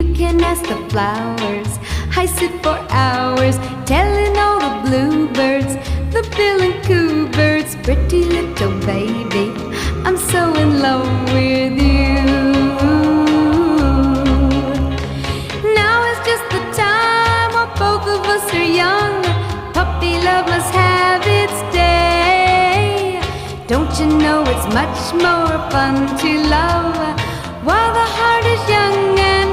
You can ask the flowers. I sit for hours telling all the bluebirds, the bill and coo birds, pretty little baby, I'm so in love with you. Now is just the time while both of us are young. Puppy love must have its day. Don't you know it's much more fun to love while the heart is young and